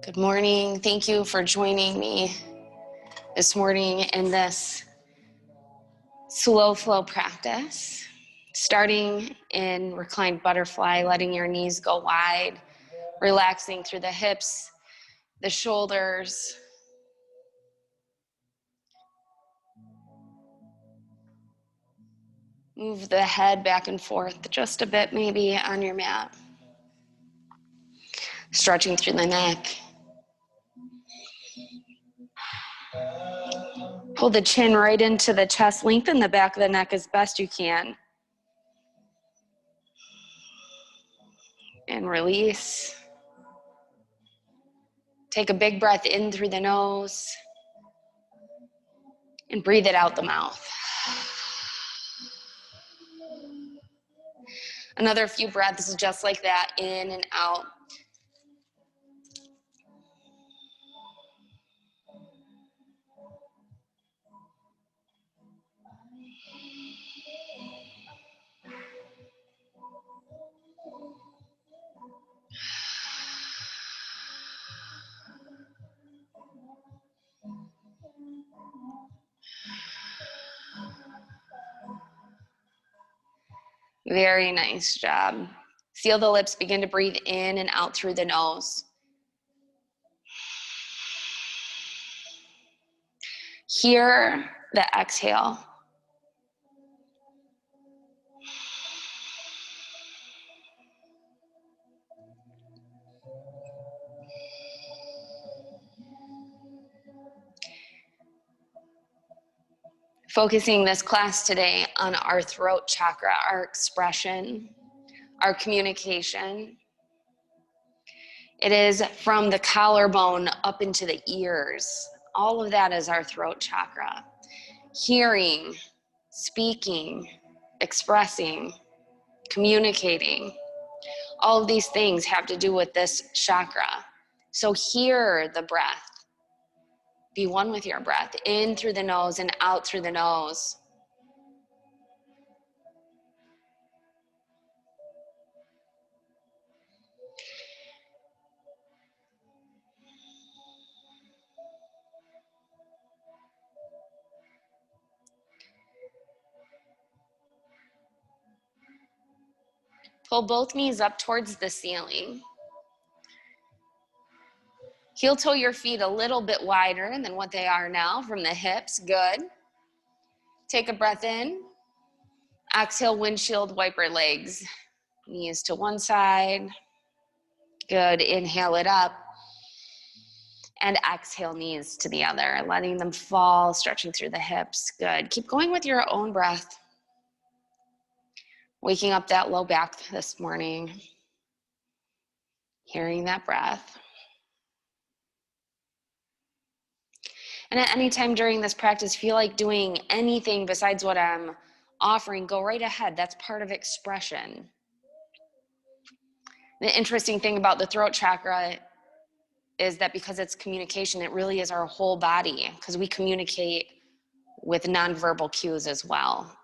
Good morning. Thank you for joining me this morning in this slow flow practice. Starting in Reclined Butterfly, letting your knees go wide, relaxing through the hips, the shoulders. Move the head back and forth just a bit, maybe on your mat. Stretching through the neck. Pull the chin right into the chest. Lengthen the back of the neck as best you can. And release. Take a big breath in through the nose. And breathe it out the mouth. Another few breaths just like that, in and out. Very nice job. Seal the lips, begin to breathe in and out through the nose. Hear the exhale. Focusing this class today on our throat chakra, our expression, our communication. It is from the collarbone up into the ears. All of that is our throat chakra. Hearing, speaking, expressing, communicating. All of these things have to do with this chakra. So hear the breath. Be one with your breath, in through the nose and out through the nose. Pull both knees up towards the ceiling. Heel toe your feet a little bit wider than what they are now from the hips. Good. Take a breath in. Exhale, windshield wiper legs. Knees to one side. Good. Inhale it up. And exhale, knees to the other. Letting them fall, stretching through the hips. Good. Keep going with your own breath. Waking up that low back this morning. Hearing that breath. And at any time during this practice, feel like doing anything besides what I'm offering, go right ahead. That's part of expression. The interesting thing about the throat chakra is that because it's communication, it really is our whole body, because we communicate with nonverbal cues as well.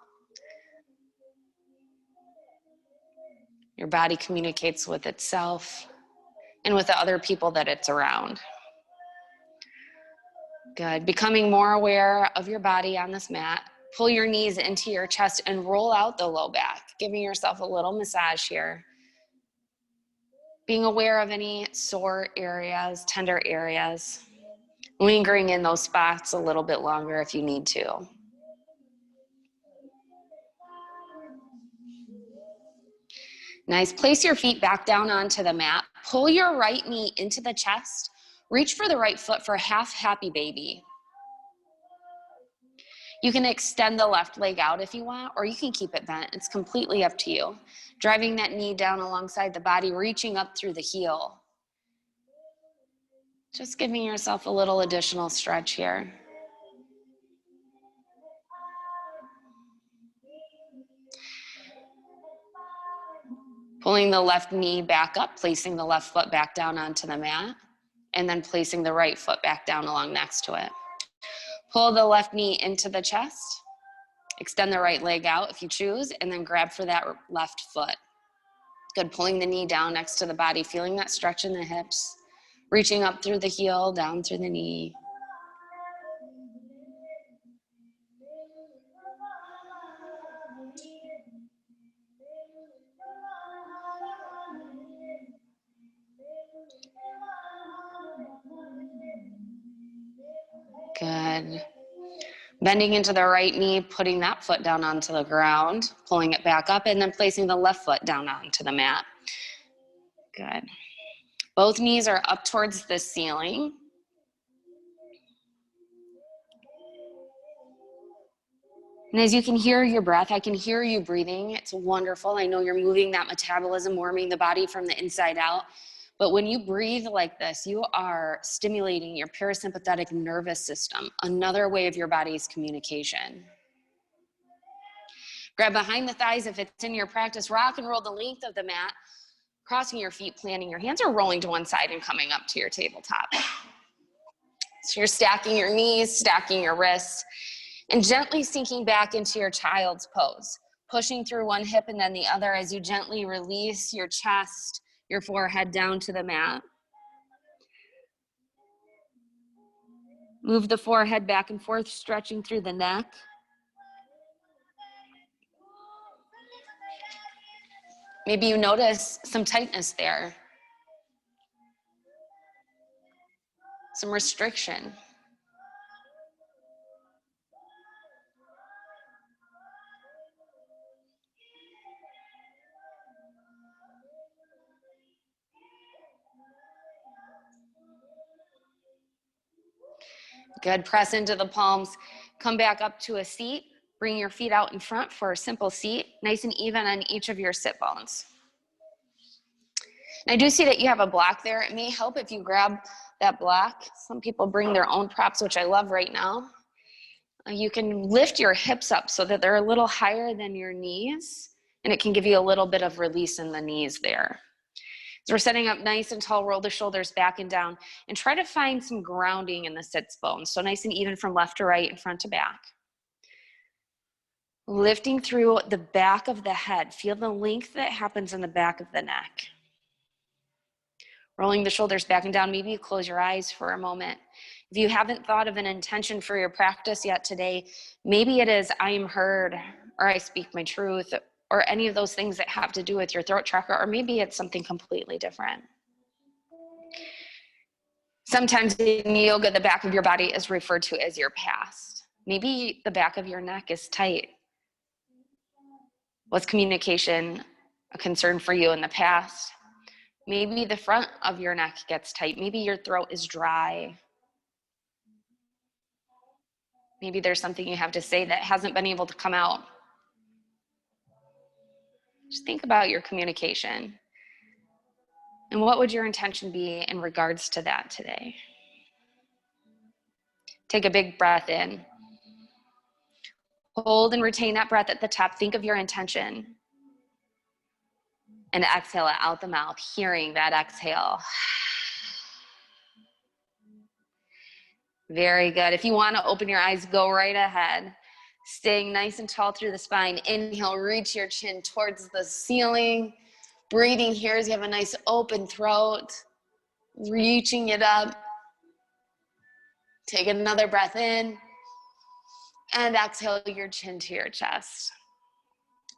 Your body communicates with itself and with the other people that it's around. Good. Becoming more aware of your body on this mat. Pull your knees into your chest and roll out the low back, giving yourself a little massage here. Being aware of any sore areas, tender areas. Lingering in those spots a little bit longer if you need to. Nice. Place your feet back down onto the mat. Pull your right knee into the chest. Reach for the right foot for half happy baby. You can extend the left leg out if you want, or you can keep it bent. It's completely up to you. Driving that knee down alongside the body, reaching up through the heel. Just giving yourself a little additional stretch here. Pulling the left knee back up, placing the left foot back down onto the mat, and then placing the right foot back down along next to it. Pull the left knee into the chest, extend the right leg out if you choose, and then grab for that left foot. Good, pulling the knee down next to the body, feeling that stretch in the hips, Reaching up through the heel, down through the knee. Good. Bending into the right knee, putting that foot down onto the ground, pulling it back up, and then placing the left foot down onto the mat. Good. Both knees are up towards the ceiling. And as you can hear your breath, I can hear you breathing. It's wonderful. I know you're moving that metabolism, warming the body from the inside out. But when you breathe like this, you are stimulating your parasympathetic nervous system, another way of your body's communication. Grab behind the thighs if it's in your practice. Rock and roll the length of the mat, crossing your feet, planting your hands, or rolling to one side and coming up to your tabletop. So you're stacking your knees, stacking your wrists, and gently sinking back into your child's pose, pushing through one hip and then the other as you gently release your chest, your forehead down to the mat. Move the forehead back and forth, stretching through the neck. Maybe you notice some tightness there, some restriction. Good, press into the palms, come back up to a seat, bring your feet out in front for a simple seat, nice and even on each of your sit bones. And I do see that you have a block there. It may help if you grab that block. Some people bring their own props, which I love right now. You can lift your hips up so that they're a little higher than your knees, and it can give you a little bit of release in the knees there. So we're setting up nice and tall, roll the shoulders back and down, and try to find some grounding in the sits bones. So nice and even from left to right and front to back. Lifting through the back of the head. Feel the length that happens in the back of the neck. Rolling the shoulders back and down. Maybe you close your eyes for a moment. If you haven't thought of an intention for your practice yet today, maybe it is I am heard, or I speak my truth, or any of those things that have to do with your throat chakra, or maybe it's something completely different. Sometimes in yoga, the back of your body is referred to as your past. Maybe the back of your neck is tight. Was communication a concern for you in the past? Maybe the front of your neck gets tight. Maybe your throat is dry. Maybe there's something you have to say that hasn't been able to come out. Just think about your communication. And what would your intention be in regards to that today? Take a big breath in. Hold and retain that breath at the top. Think of your intention. And exhale it out the mouth, hearing that exhale. Very good. If you want to open your eyes, go right ahead. Staying nice and tall through the spine. Inhale, reach your chin towards the ceiling. Breathing here as you have a nice open throat. Reaching it up. Take another breath in. And exhale your chin to your chest.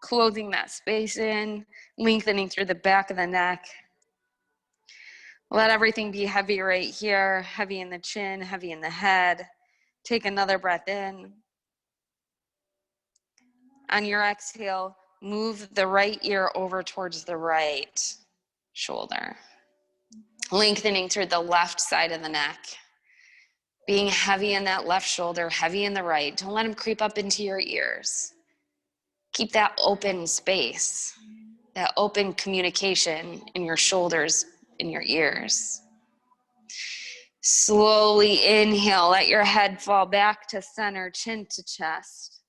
Closing that space in. Lengthening through the back of the neck. Let everything be heavy right here. Heavy in the chin, heavy in the head. Take another breath in. On your exhale, move the right ear over towards the right shoulder. Lengthening through the left side of the neck. Being heavy in that left shoulder, heavy in the right. Don't let them creep up into your ears. Keep that open space, that open communication in your shoulders, in your ears. Slowly inhale, let your head fall back to center, chin to chest.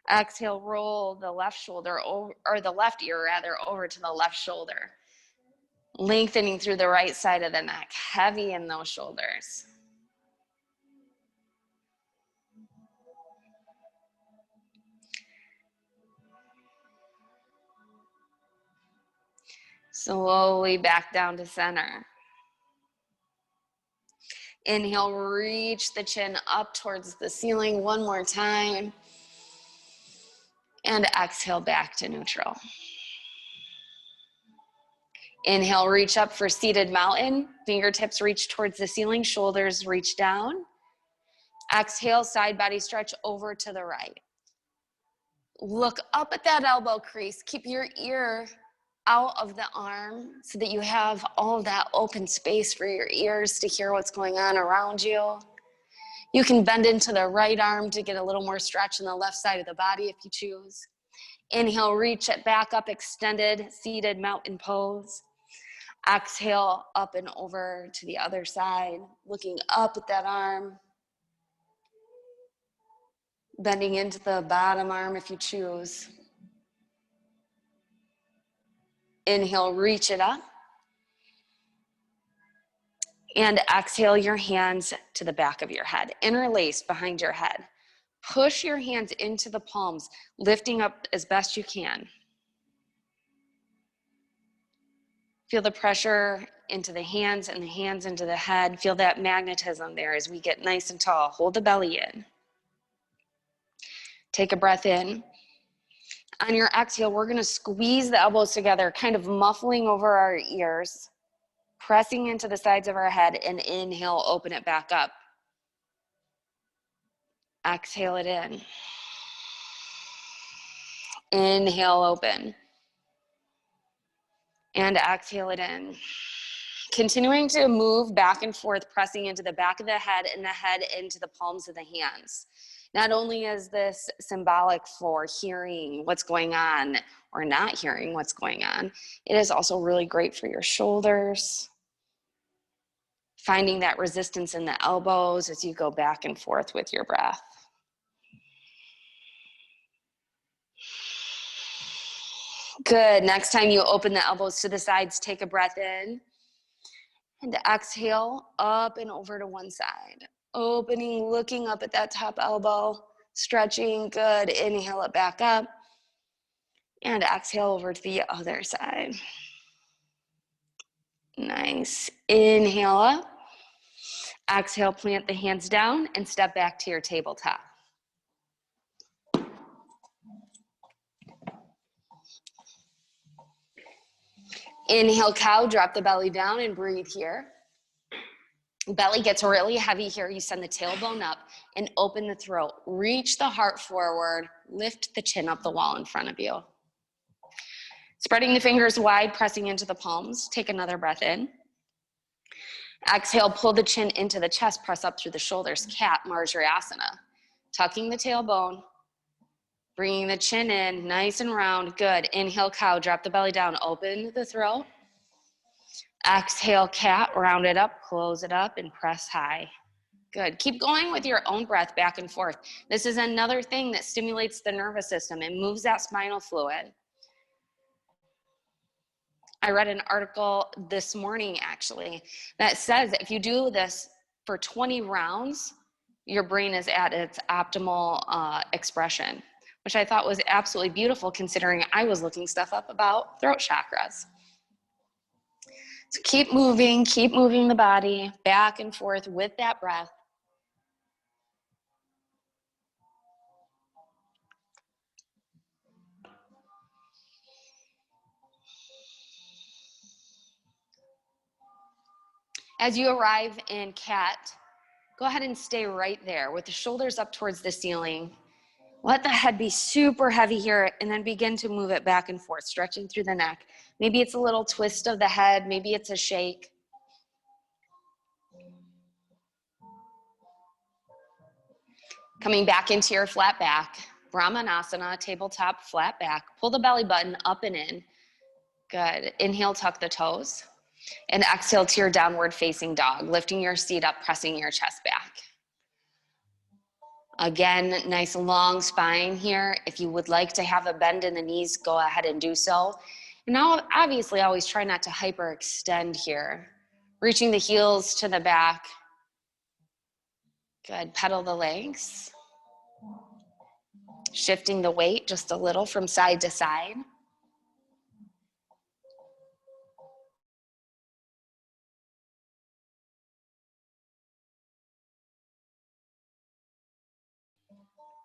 Exhale, roll the left shoulder, over, or the left ear rather, over to the left shoulder. Lengthening through the right side of the neck, heavy in those shoulders. Slowly back down to center. Inhale, reach the chin up towards the ceiling one more time. And exhale back to neutral. Inhale, reach up for seated mountain. Fingertips reach towards the ceiling, shoulders reach down. Exhale, side body stretch over to the right. Look up at that elbow crease. Keep your ear out of the arm so that you have all that open space for your ears to hear what's going on around you. You can bend into the right arm to get a little more stretch on the left side of the body if you choose. Inhale, reach it back up, extended, seated mountain pose. Exhale, up and over to the other side, looking up at that arm. Bending into the bottom arm if you choose. Inhale, reach it up. And exhale your hands to the back of your head, interlaced behind your head. Push your hands into the palms, lifting up as best you can. Feel the pressure into the hands and the hands into the head. Feel that magnetism there as we get nice and tall. Hold the belly in. Take a breath in. On your exhale, we're going to squeeze the elbows together, kind of muffling over our ears, pressing into the sides of our head, and inhale, open it back up. Exhale it in. Inhale, open. And exhale it in. Continuing to move back and forth, pressing into the back of the head and the head into the palms of the hands. Not only is this symbolic for hearing what's going on or not hearing what's going on, it is also really great for your shoulders. Finding that resistance in the elbows as you go back and forth with your breath. Good. Next time you open the elbows to the sides, take a breath in. And exhale, up and over to one side. Opening, looking up at that top elbow, stretching, good. Inhale it back up. And exhale over to the other side. Nice. Inhale up. Exhale, plant the hands down and step back to your tabletop. Inhale, cow, drop the belly down and breathe here. Belly gets really heavy here. You send the tailbone up and open the throat. Reach the heart forward. Lift the chin up the wall in front of you. Spreading the fingers wide, pressing into the palms. Take another breath in. Exhale, pull the chin into the chest, press up through the shoulders. Cat, Marjariasana. Tucking the tailbone. Bringing the chin in, nice and round. Good. Inhale, cow, drop the belly down. Open the throat. Exhale, cat, round it up, close it up, and press high. Good. Keep going with your own breath back and forth. This is another thing that stimulates the nervous system and moves that spinal fluid. I read an article this morning, actually, that says if you do this for 20 rounds, your brain is at its optimal expression, which I thought was absolutely beautiful considering I was looking stuff up about throat chakras. So keep moving the body back and forth with that breath. As you arrive in cat, go ahead and stay right there with the shoulders up towards the ceiling. Let the head be super heavy here and then begin to move it back and forth, stretching through the neck. Maybe it's a little twist of the head, maybe it's a shake. Coming back into your flat back, Brahmanasana, tabletop, flat back. Pull the belly button up and in. Good. Inhale, tuck the toes. And exhale to your downward facing dog, lifting your seat up, pressing your chest back. Again, nice long spine here. If you would like to have a bend in the knees, go ahead and do so. And now, obviously, always try not to hyperextend here. Reaching the heels to the back. Good, pedal the legs. Shifting the weight just a little from side to side.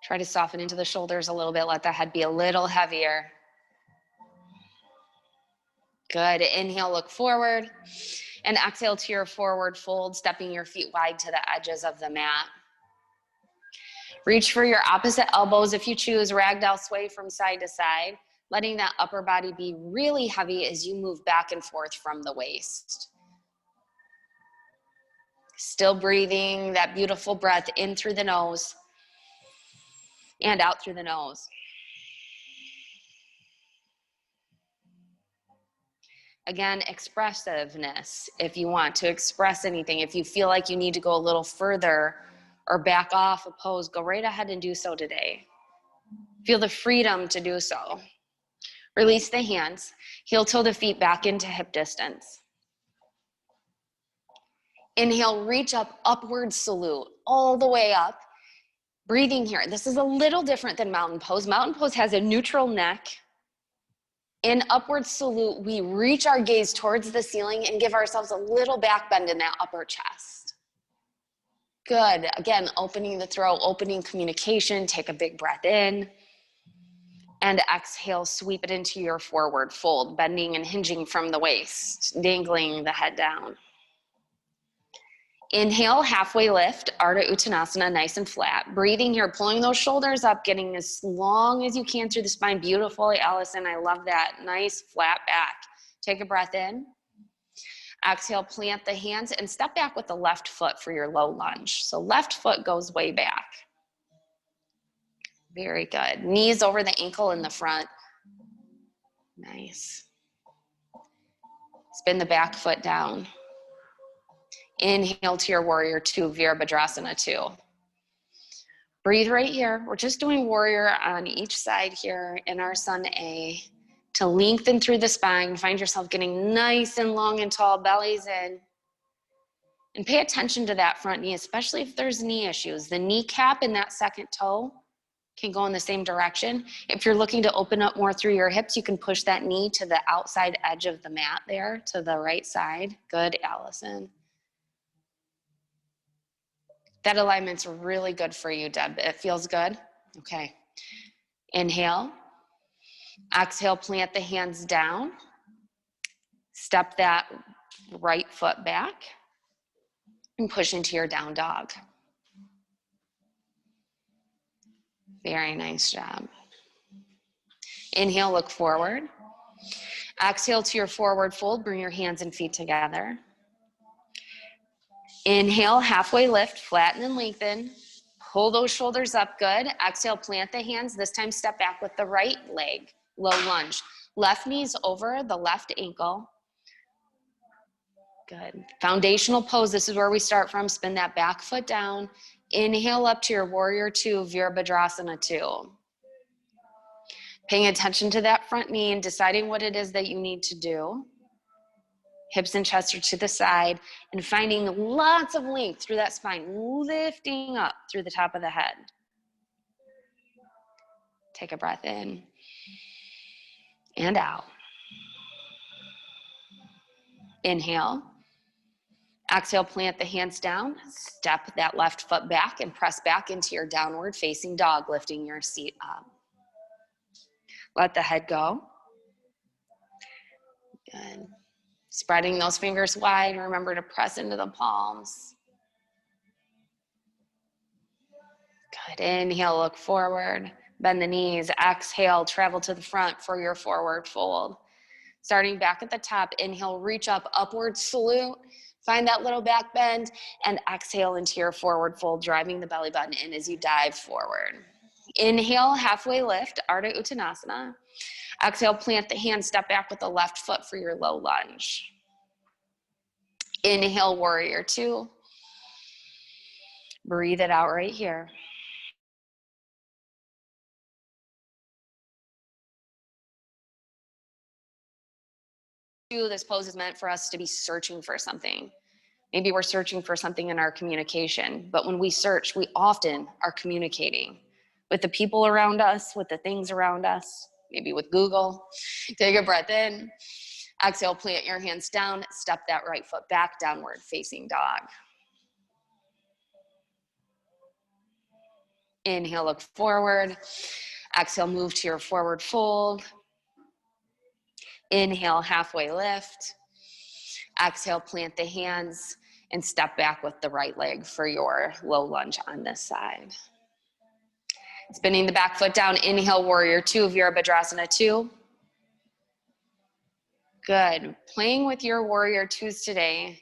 Try to soften into the shoulders a little bit. Let the head be a little heavier. Good. Inhale, look forward. And exhale to your forward fold, stepping your feet wide to the edges of the mat. Reach for your opposite elbows if you choose. Ragdoll sway from side to side, letting that upper body be really heavy as you move back and forth from the waist. Still breathing that beautiful breath in through the nose and out through the nose. Again, expressiveness. If you want to express anything, if you feel like you need to go a little further or back off a pose, go right ahead and do so today. Feel the freedom to do so. Release the hands. Heel toe the feet back into hip distance. Inhale, reach up, upward salute, all the way up. Breathing here. This is a little different than mountain pose. Mountain pose has a neutral neck. In upward salute, we reach our gaze towards the ceiling and give ourselves a little back bend in that upper chest. Good. Again, opening the throat, opening communication. Take a big breath in. And exhale, sweep it into your forward fold, bending and hinging from the waist, dangling the head down. Inhale, halfway lift, Ardha Uttanasana, nice and flat. Breathing here, pulling those shoulders up, getting as long as you can through the spine. Beautiful, Allison, I love that. Nice, flat back. Take a breath in. Exhale, plant the hands and step back with the left foot for your low lunge. So left foot goes way back. Very good. Knees over the ankle in the front. Nice. Spin the back foot down. Inhale to your warrior two, Virabhadrasana 2. Breathe right here. We're just doing warrior on each side here in our Sun A to lengthen through the spine. Find yourself getting nice and long and tall, bellies in. And pay attention to that front knee, especially if there's knee issues. The kneecap and that second toe can go in the same direction. If you're looking to open up more through your hips, you can push that knee to the outside edge of the mat there, to the right side. Good, Allison. That alignment's really good for you, Deb. It feels good? Okay. Inhale. Exhale, plant the hands down. Step that right foot back and push into your down dog. Very nice job. Inhale, look forward. Exhale to your forward fold. Bring your hands and feet together. Inhale, halfway lift, flatten and lengthen. Pull those shoulders up, good. Exhale, plant the hands. This time step back with the right leg, low lunge. Left knee's over the left ankle. Good. Foundational pose, this is where we start from. Spin that back foot down. Inhale up to your warrior two, Virabhadrasana 2. Paying attention to that front knee and deciding what it is that you need to do. Hips and chest are to the side, and finding lots of length through that spine, lifting up through the top of the head. Take a breath in and out. Inhale. Exhale, plant the hands down. Step that left foot back and press back into your downward facing dog, lifting your seat up. Let the head go. Good. Spreading those fingers wide. Remember to press into the palms. Good. Inhale, look forward. Bend the knees. Exhale, travel to the front for your forward fold. Starting back at the top, inhale, reach up, upward salute. Find that little back bend and exhale into your forward fold, driving the belly button in as you dive forward. Inhale, halfway lift, Ardha Uttanasana. Exhale, plant the hand, step back with the left foot for your low lunge. Inhale, warrior two. Breathe it out right here. This pose is meant for us to be searching for something. Maybe we're searching for something in our communication, but when we search, we often are communicating with the people around us, with the things around us, maybe with Google. Take a breath in. Exhale, plant your hands down, step that right foot back, downward facing dog. Inhale, look forward. Exhale, move to your forward fold. Inhale, halfway lift. Exhale, plant the hands and step back with the right leg for your low lunge on this side. Spinning the back foot down. Inhale, warrior two, Virabhadrasana 2. Good. Playing with your warrior twos today.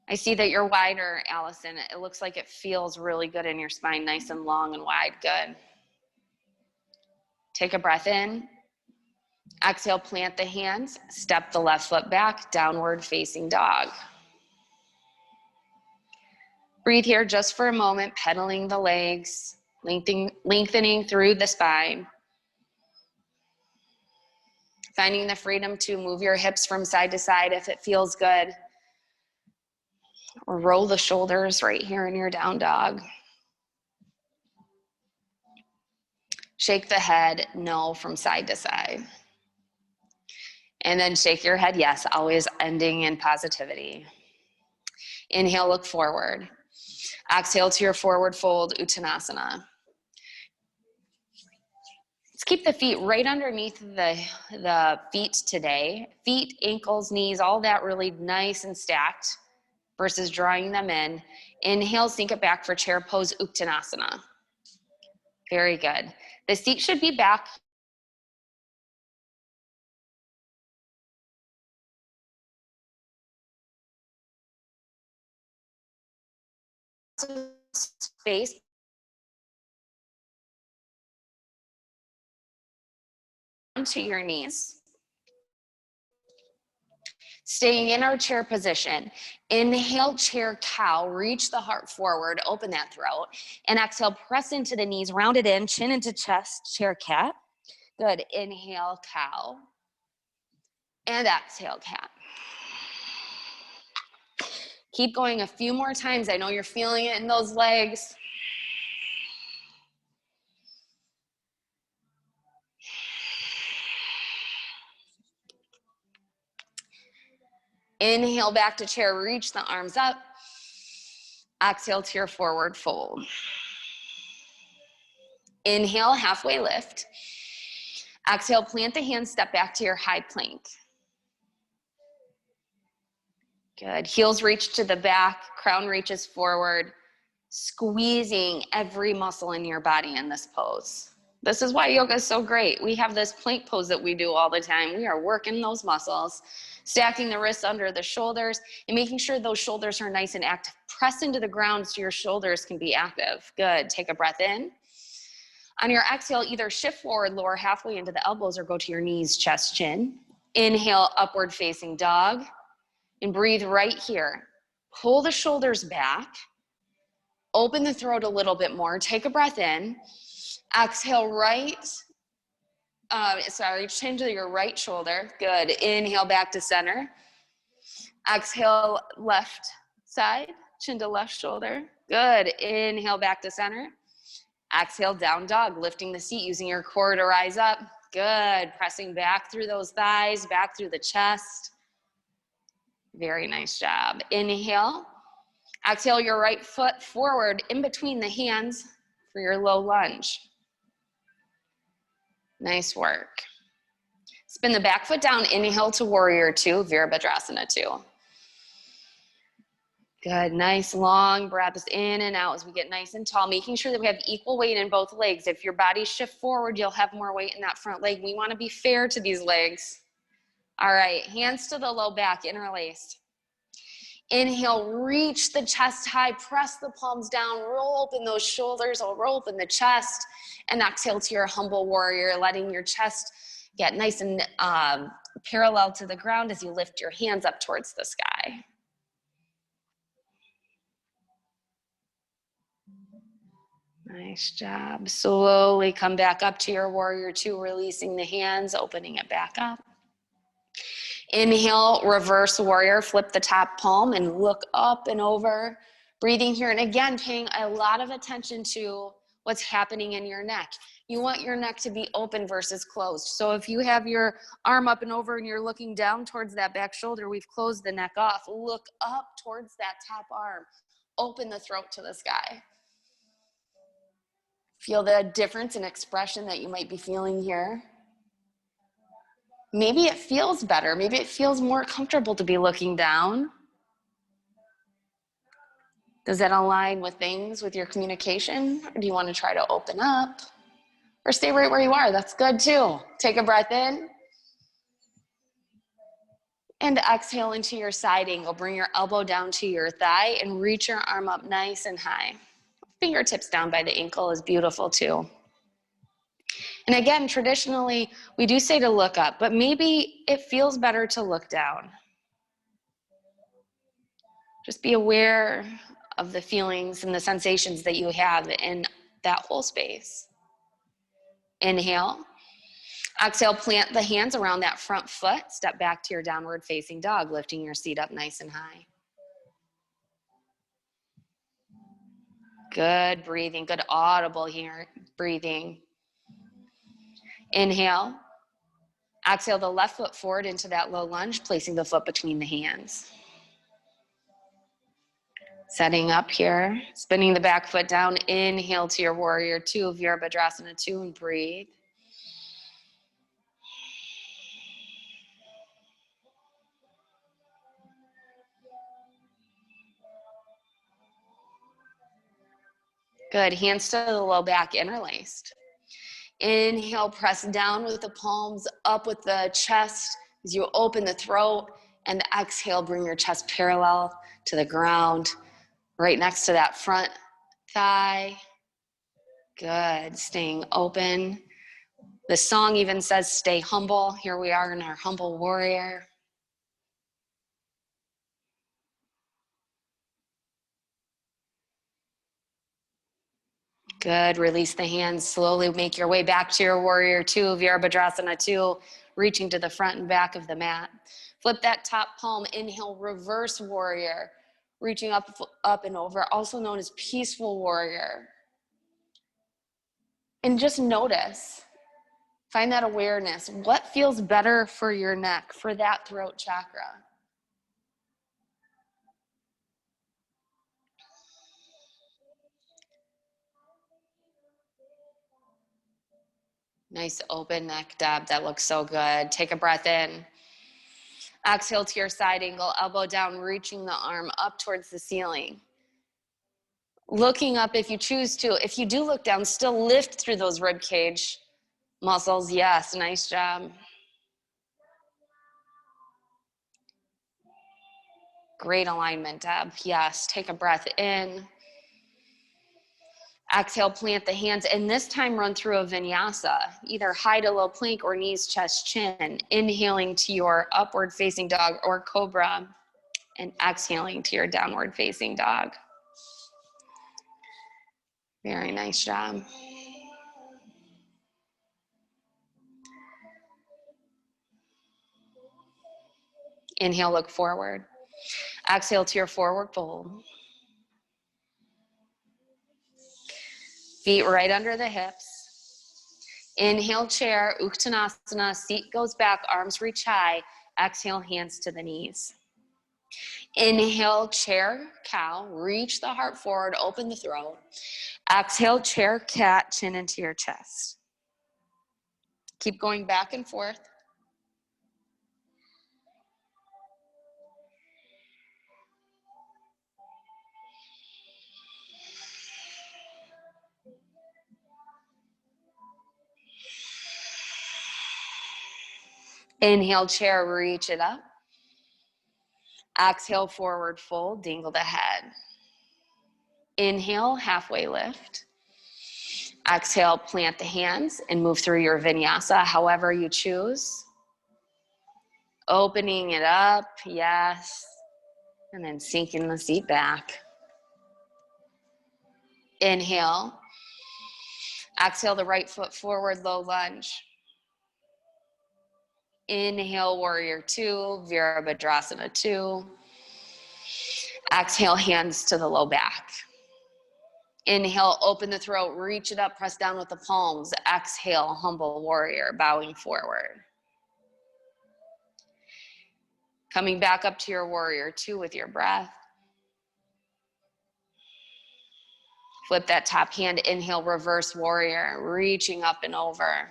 I see that you're wider, Allison. It looks like it feels really good in your spine, nice and long and wide. Good. Take a breath in. Exhale, plant the hands. Step the left foot back, downward facing dog. Breathe here just for a moment, pedaling the legs, lengthening through the spine. Finding the freedom to move your hips from side to side if it feels good. Or roll the shoulders right here in your down dog. Shake the head no from side to side. And then shake your head yes, always ending in positivity. Inhale, look forward. Exhale to your forward fold, Uttanasana. Let's keep the feet right underneath the feet today. Feet, ankles, knees, all that really nice and stacked versus drawing them in. Inhale, sink it back for chair pose, Uttanasana. Very good. The seat should be back. Space to your knees. Staying in our chair position. Inhale, chair cow, reach the heart forward, open that throat. And exhale, press into the knees, round it in, chin into chest, chair cat. Good, inhale, cow. And exhale, cat. Keep going a few more times. I know you're feeling it in those legs. Inhale back to chair, reach the arms up. Exhale to your forward fold. Inhale, halfway lift. Exhale, plant the hands, step back to your high plank. Good, heels reach to the back, crown reaches forward, squeezing every muscle in your body in this pose. This is why yoga is so great. We have this plank pose that we do all the time. We are working those muscles, stacking the wrists under the shoulders and making sure those shoulders are nice and active. Press into the ground so your shoulders can be active. Good, take a breath in. On your exhale, either shift forward, lower halfway into the elbows or go to your knees, chest, chin. Inhale, upward facing dog. And breathe right here. Pull the shoulders back. Open the throat a little bit more. Take a breath in. Exhale, chin to your right shoulder. Good. Inhale back to center. Exhale, left side, chin to left shoulder. Good. Inhale back to center. Exhale, down dog, lifting the seat, using your core to rise up. Good. Pressing back through those thighs, back through the chest. Very nice job. Inhale. Exhale your right foot forward in between the hands for your low lunge. Nice work. Spin the back foot down. Inhale to warrior two, Virabhadrasana 2. Good, nice long breaths in and out as we get nice and tall, making sure that we have equal weight in both legs. If your body shifts forward, you'll have more weight in that front leg. We want to be fair to these legs. All right, hands to the low back, interlaced. Inhale, reach the chest high, press the palms down, roll open those shoulders, or roll open the chest, and exhale to your humble warrior, letting your chest get nice and parallel to the ground as you lift your hands up towards the sky. Nice job. Slowly come back up to your warrior two, releasing the hands, opening it back up. Inhale, reverse warrior, flip the top palm and look up and over. Breathing here, and again, paying a lot of attention to what's happening in your neck. You want your neck to be open versus closed. So if you have your arm up and over and you're looking down towards that back shoulder, we've closed the neck off. Look up towards that top arm. Open the throat to the sky. Feel the difference in expression that you might be feeling here. Maybe it feels better. Maybe it feels more comfortable to be looking down. Does that align with things, with your communication? Or do you want to try to open up? Or stay right where you are? That's good too. Take a breath in. And exhale into your side angle. Bring your elbow down to your thigh and reach your arm up nice and high. Fingertips down by the ankle is beautiful too. And again, traditionally, we do say to look up, but maybe it feels better to look down. Just be aware of the feelings and the sensations that you have in that whole space. Inhale. Exhale, plant the hands around that front foot. Step back to your downward facing dog, lifting your seat up nice and high. Good breathing, good audible here, breathing. Inhale. Exhale the left foot forward into that low lunge, placing the foot between the hands. Setting up here, spinning the back foot down. Inhale to your warrior two, Virabhadrasana 2, and breathe. Good, hands to the low back, interlaced. Inhale, press down with the palms, up with the chest as you open the throat, and exhale, bring your chest parallel to the ground, right next to that front thigh. Good, staying open. The song even says stay humble. Here we are in our humble warrior. Good, release the hands, slowly make your way back to your warrior two, Virabhadrasana 2, reaching to the front and back of the mat. Flip that top palm, inhale, reverse warrior, reaching up and over, also known as peaceful warrior. And just notice, find that awareness. What feels better for your neck, for that throat chakra? Nice open neck, Deb. That looks so good. Take a breath in. Exhale to your side angle, elbow down, reaching the arm up towards the ceiling. Looking up if you choose to. If you do look down, still lift through those rib cage muscles. Yes, nice job. Great alignment, Deb. Yes, take a breath in. Exhale, plant the hands, and this time run through a vinyasa, either high to low plank or knees, chest, chin. Inhaling to your upward facing dog or cobra, and exhaling to your downward facing dog. Very nice job. Inhale, look forward. Exhale to your forward fold. Feet right under the hips. Inhale, chair, Uttanasana, seat goes back, arms reach high. Exhale, hands to the knees. Inhale, chair, cow, reach the heart forward, open the throat. Exhale, chair, cat, chin into your chest. Keep going back and forth. Inhale, chair, reach it up. Exhale, forward fold, dangle the head. Inhale, halfway lift. Exhale, plant the hands and move through your vinyasa however you choose. Opening it up, yes. And then sinking the seat back. Inhale. Exhale the right foot forward, low lunge. Inhale, warrior two, Virabhadrasana 2. Exhale, hands to the low back. Inhale, open the throat, reach it up, press down with the palms. Exhale, humble warrior, bowing forward. Coming back up to your warrior two with your breath. Flip that top hand, inhale, reverse warrior, reaching up and over.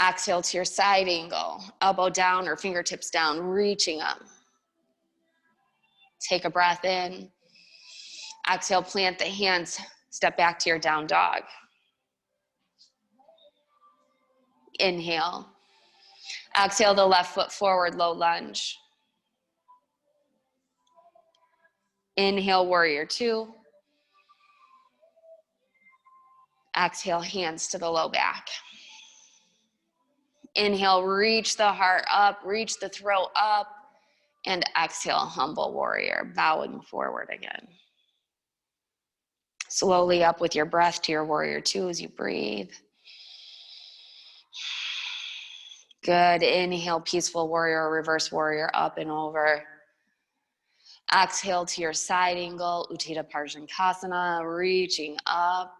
Exhale to your side angle, elbow down or fingertips down, reaching up. Take a breath in. Exhale, plant the hands, step back to your down dog. Inhale. Exhale the left foot forward, low lunge. Inhale, warrior two. Exhale, hands to the low back. Inhale, reach the heart up, reach the throat up, and exhale, humble warrior, bowing forward again. Slowly up with your breath to your warrior two as you breathe. Good. Inhale, peaceful warrior, reverse warrior, up and over. Exhale to your side angle, Utthita Bhujangasana, reaching up.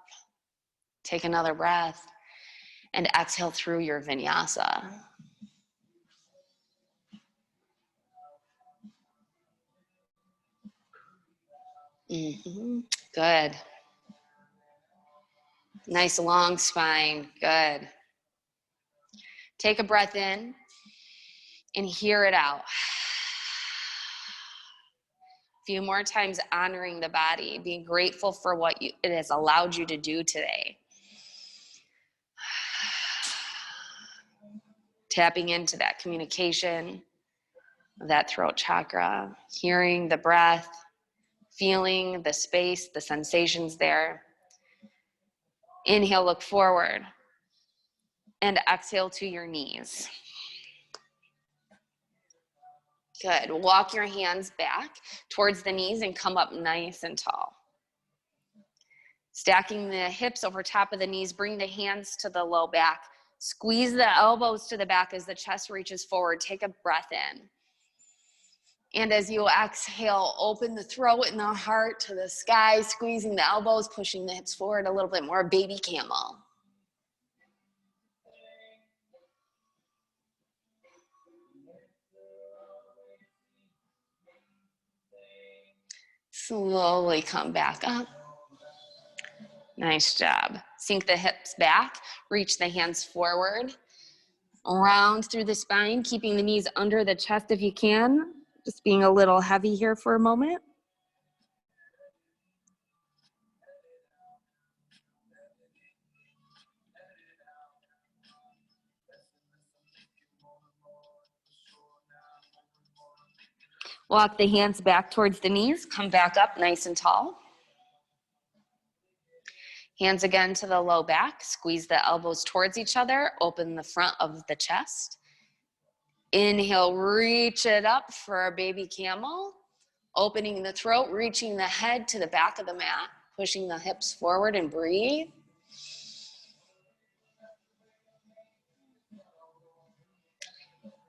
Take another breath. And exhale through your vinyasa. Good. Nice long spine. Good. Take a breath in and hear it out. A few more times, honoring the body, being grateful for what it has allowed you to do today. Tapping into that communication, that throat chakra, hearing the breath, feeling the space, the sensations there. Inhale, look forward, and exhale to your knees. Good. Walk your hands back towards the knees and come up nice and tall. Stacking the hips over top of the knees, bring the hands to the low back. Squeeze the elbows to the back as the chest reaches forward. Take a breath in. And as you exhale, open the throat and the heart to the sky, squeezing the elbows, pushing the hips forward a little bit more, baby camel. Slowly come back up. Nice job. Sink the hips back, reach the hands forward, round through the spine, keeping the knees under the chest if you can. Just being a little heavy here for a moment. Walk the hands back towards the knees, come back up nice and tall. Hands again to the low back, squeeze the elbows towards each other, open the front of the chest. Inhale, reach it up for a baby camel. Opening the throat, reaching the head to the back of the mat, pushing the hips forward and breathe.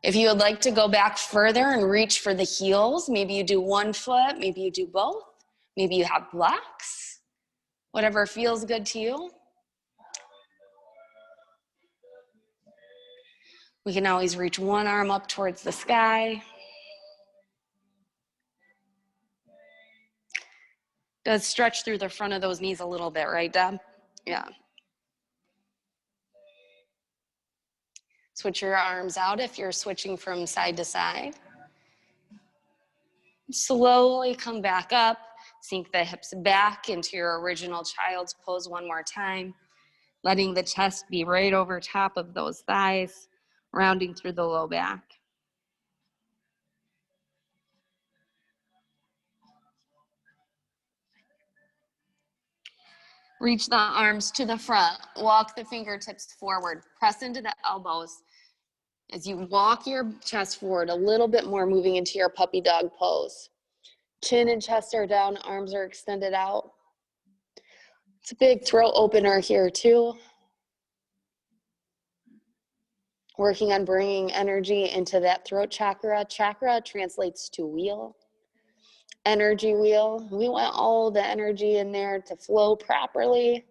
If you would like to go back further and reach for the heels, maybe you do one foot, maybe you do both, maybe you have blocks, whatever feels good to you. We can always reach one arm up towards the sky. Does stretch through the front of those knees a little bit, right, Deb? Yeah. Switch your arms out if you're switching from side to side. Slowly come back up. Sink the hips back into your original child's pose one more time. Letting the chest be right over top of those thighs, rounding through the low back. Reach the arms to the front. Walk the fingertips forward. Press into the elbows. As you walk your chest forward a little bit more, moving into your puppy dog pose. Chin and chest are down, arms are extended out. It's a big throat opener here too. Working on bringing energy into that throat chakra. Chakra translates to wheel. Energy wheel. We want all the energy in there to flow properly.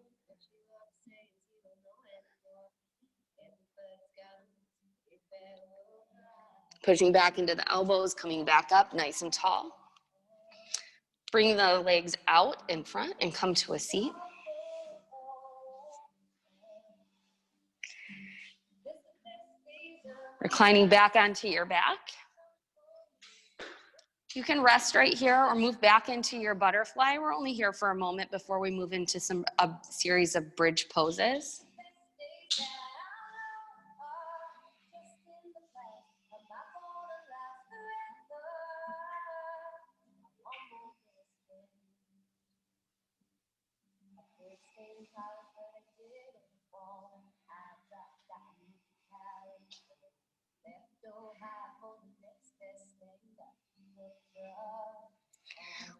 Pushing back into the elbows, coming back up nice and tall. Bring the legs out in front and come to a seat. Reclining back onto your back. You can rest right here or move back into your butterfly. We're only here for a moment before we move into a series of bridge poses.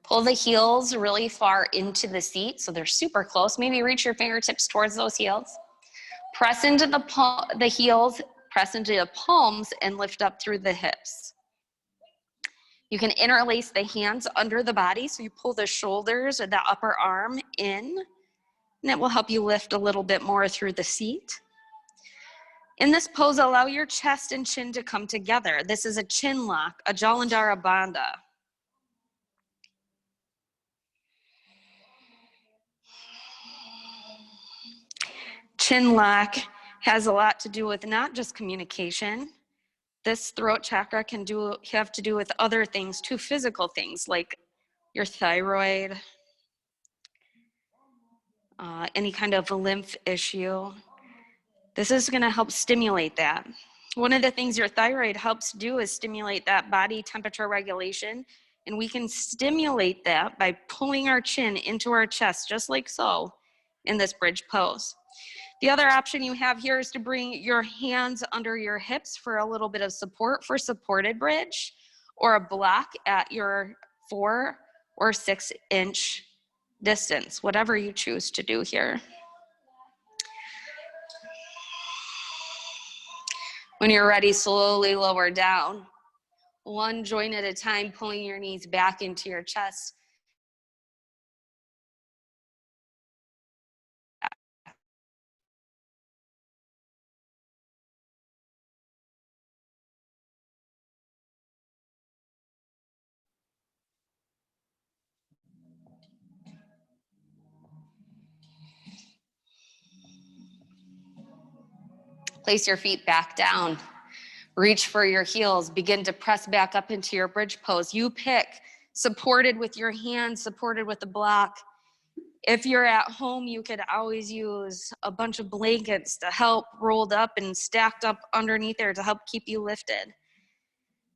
Pull the heels really far into the seat so they're super close. Maybe reach your fingertips towards those heels. Press into the heels, press into the palms, and lift up through the hips. You can interlace the hands under the body, so you pull the shoulders or the upper arm in, and it will help you lift a little bit more through the seat. In this pose, allow your chest and chin to come together. This is a chin lock, a Jalandhara Bandha. Chin lock has a lot to do with not just communication. This throat chakra can have to do with other things too, physical things like your thyroid, any kind of lymph issue. This is going to help stimulate that. One of the things your thyroid helps do is stimulate that body temperature regulation, and we can stimulate that by pulling our chin into our chest, just like so, in this bridge pose. The other option you have here is to bring your hands under your hips for a little bit of support for supported bridge, or a block at your 4 or 6 inch distance, whatever you choose to do here. When you're ready, slowly lower down. One joint at a time, pulling your knees back into your chest. Place your feet back down. Reach for your heels. Begin to press back up into your bridge pose. You pick, supported with your hands, supported with the block. If you're at home, you could always use a bunch of blankets to help rolled up and stacked up underneath there to help keep you lifted.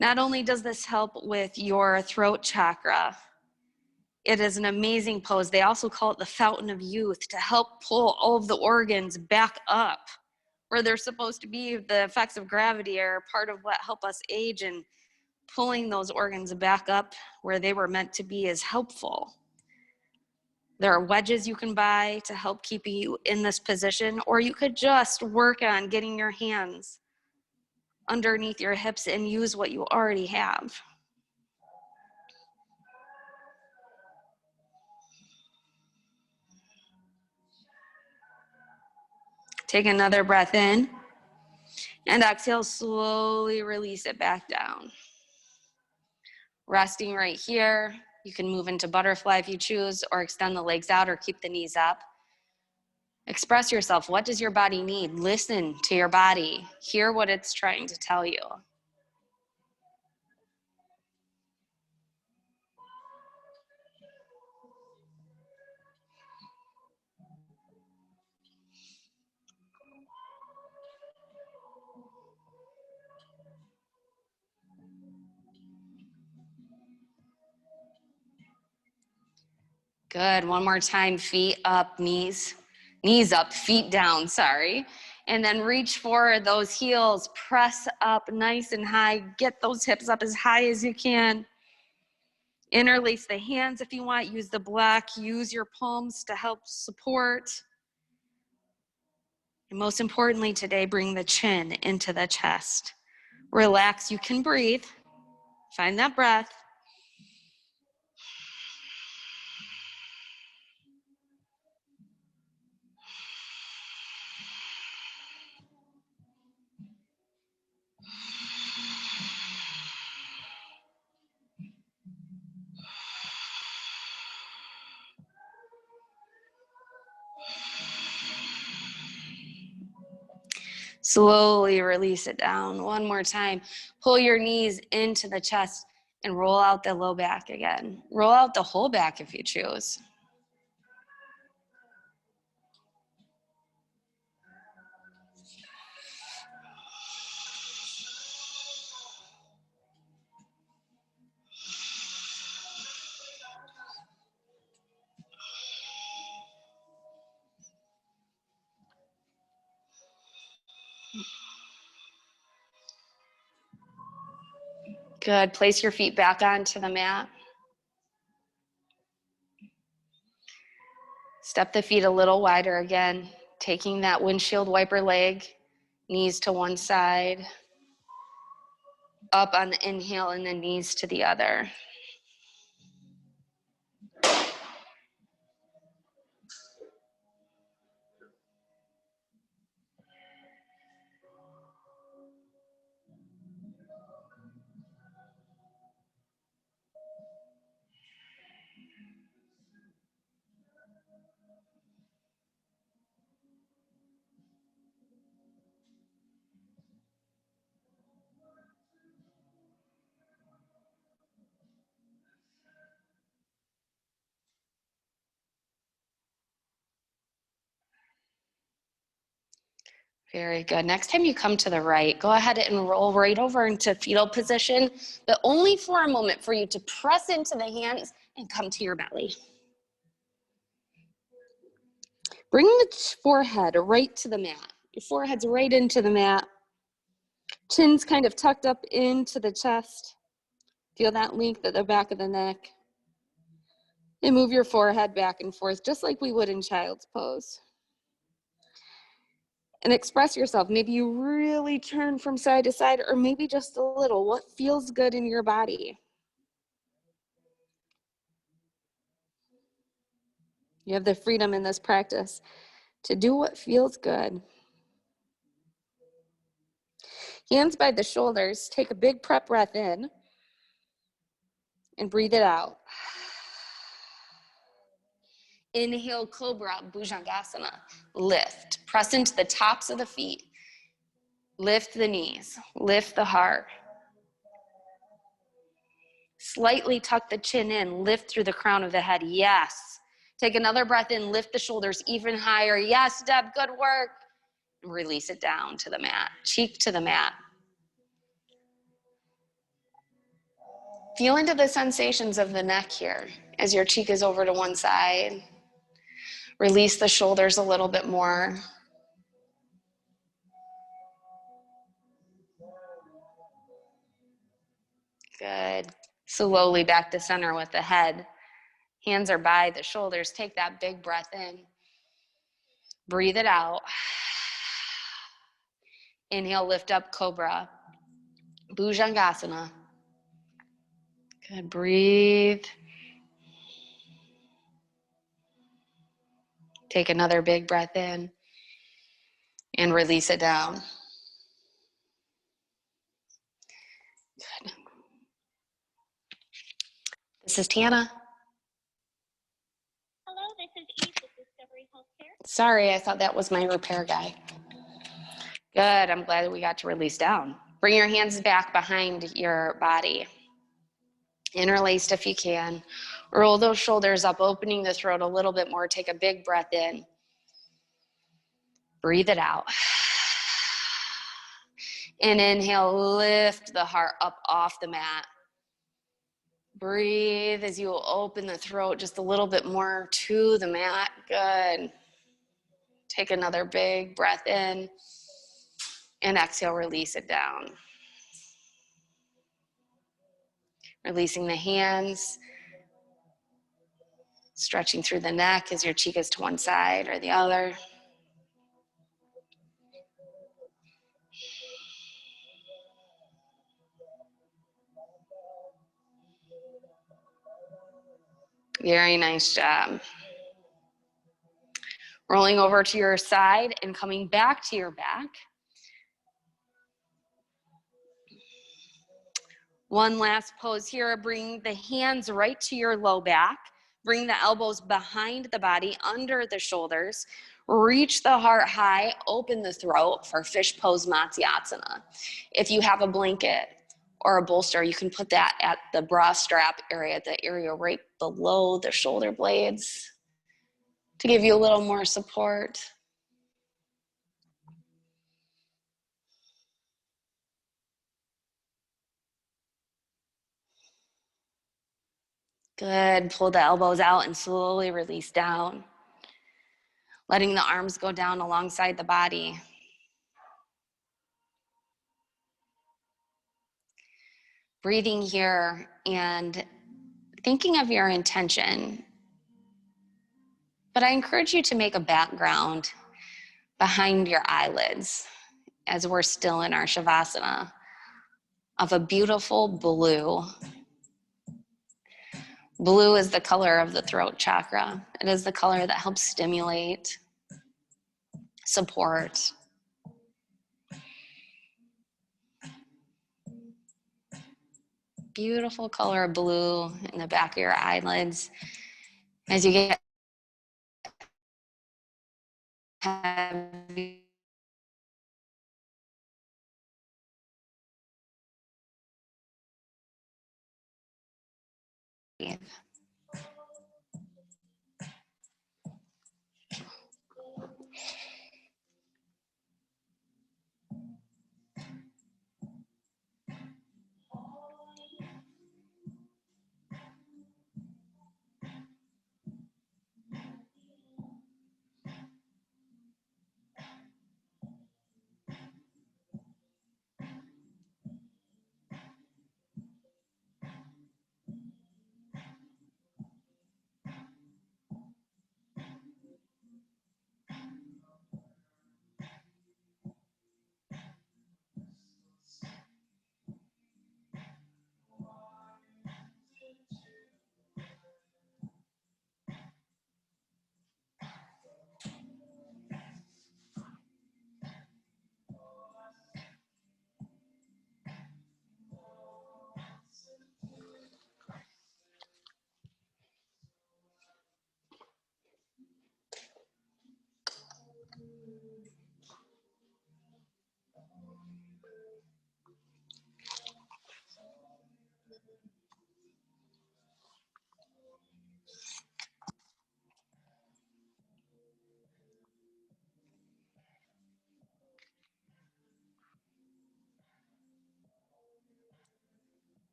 Not only does this help with your throat chakra, it is an amazing pose. They also call it the fountain of youth, to help pull all of the organs back up where they're supposed to be. The effects of gravity are part of what help us age, and pulling those organs back up where they were meant to be is helpful. There are wedges you can buy to help keep you in this position, or you could just work on getting your hands underneath your hips and use what you already have. Take another breath in, and exhale, slowly release it back down. Resting right here. You can move into butterfly if you choose, or extend the legs out, or keep the knees up. Express yourself. What does your body need? Listen to your body. Hear what it's trying to tell you. Good. One more time. Feet up, knees up, feet down, sorry. And then reach for those heels. Press up nice and high. Get those hips up as high as you can. Interlace the hands if you want. Use the block. Use your palms to help support. And most importantly today, bring the chin into the chest. Relax. You can breathe. Find that breath. Slowly release it down. One more time. Pull your knees into the chest and roll out the low back again. Roll out the whole back if you choose. Good. Place your feet back onto the mat. Step the feet a little wider again, taking that windshield wiper leg, knees to one side, up on the inhale and the knees to the other. Very good. Next time you come to the right, go ahead and roll right over into fetal position, but only for a moment for you to press into the hands and come to your belly. Bring the forehead right to the mat. Your forehead's right into the mat. Chin's kind of tucked up into the chest. Feel that length at the back of the neck. And move your forehead back and forth, just like we would in child's pose. And express yourself. Maybe you really turn from side to side, or maybe just a little. What feels good in your body? You have the freedom in this practice to do what feels good. Hands by the shoulders. Take a big prep breath in and breathe it out. Inhale, Cobra Bujangasana. Lift. Press into the tops of the feet. Lift the knees. Lift the heart. Slightly tuck the chin in. Lift through the crown of the head. Yes. Take another breath in. Lift the shoulders even higher. Yes, Deb, good work. And release it down to the mat. Cheek to the mat. Feel into the sensations of the neck here as your cheek is over to one side. Release the shoulders a little bit more. Good. Slowly back to center with the head. Hands are by the shoulders. Take that big breath in. Breathe it out. Inhale, lift up, Cobra Bujangasana. Good. Breathe. Take another big breath in and release it down. Good. This is Tana. Hello, this is Eve with Discovery Healthcare. Sorry, I thought that was my repair guy. Good, I'm glad we got to release down. Bring your hands back behind your body. Interlaced if you can. Roll those shoulders up, opening the throat a little bit more. Take a big breath in. Breathe it out. And inhale, lift the heart up off the mat. Breathe as you open the throat just a little bit more to the mat. Good. Take another big breath in. And exhale, release it down. Releasing the hands. Stretching through the neck as your cheek is to one side or the other. Very nice job. Rolling over to your side and coming back to your back. One last pose here. Bring the hands right to your low back. Bring the elbows behind the body, under the shoulders. Reach the heart high, open the throat for fish pose Matsyasana. If you have a blanket or a bolster, you can put that at the bra strap area, the area right below the shoulder blades to give you a little more support. Good, pull the elbows out and slowly release down. Letting the arms go down alongside the body. Breathing here and thinking of your intention. But I encourage you to make a background behind your eyelids as we're still in our Shavasana of a beautiful blue. Blue is the color of the throat chakra. It is the color that helps stimulate, support. Beautiful color of blue in the back of your eyelids. As you get heavy,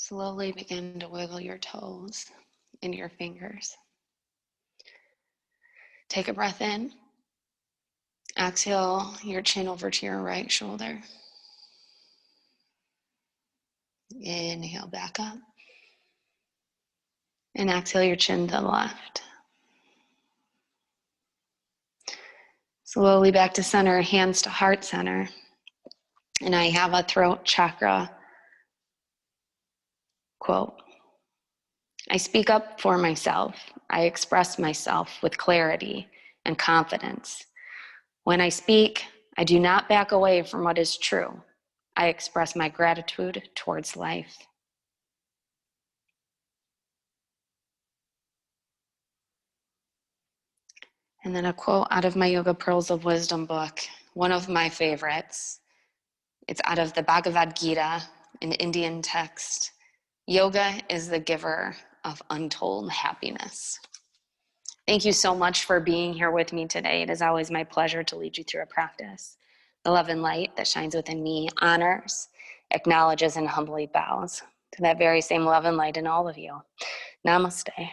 Slowly begin to wiggle your toes and your fingers. Take a breath in. Exhale your chin over to your right shoulder. Inhale back up. And exhale your chin to the left. Slowly back to center, hands to heart center. And I have a throat chakra quote. I speak up for myself. I express myself with clarity and confidence. When I speak, I do not back away from what is true. I express my gratitude towards life. And then a quote out of my Yoga Pearls of Wisdom book, one of my favorites. It's out of the Bhagavad Gita, an Indian text. Yoga is the giver of untold happiness. Thank you so much for being here with me today. It is always my pleasure to lead you through a practice. The love and light that shines within me honors, acknowledges, and humbly bows to that very same love and light in all of you. Namaste.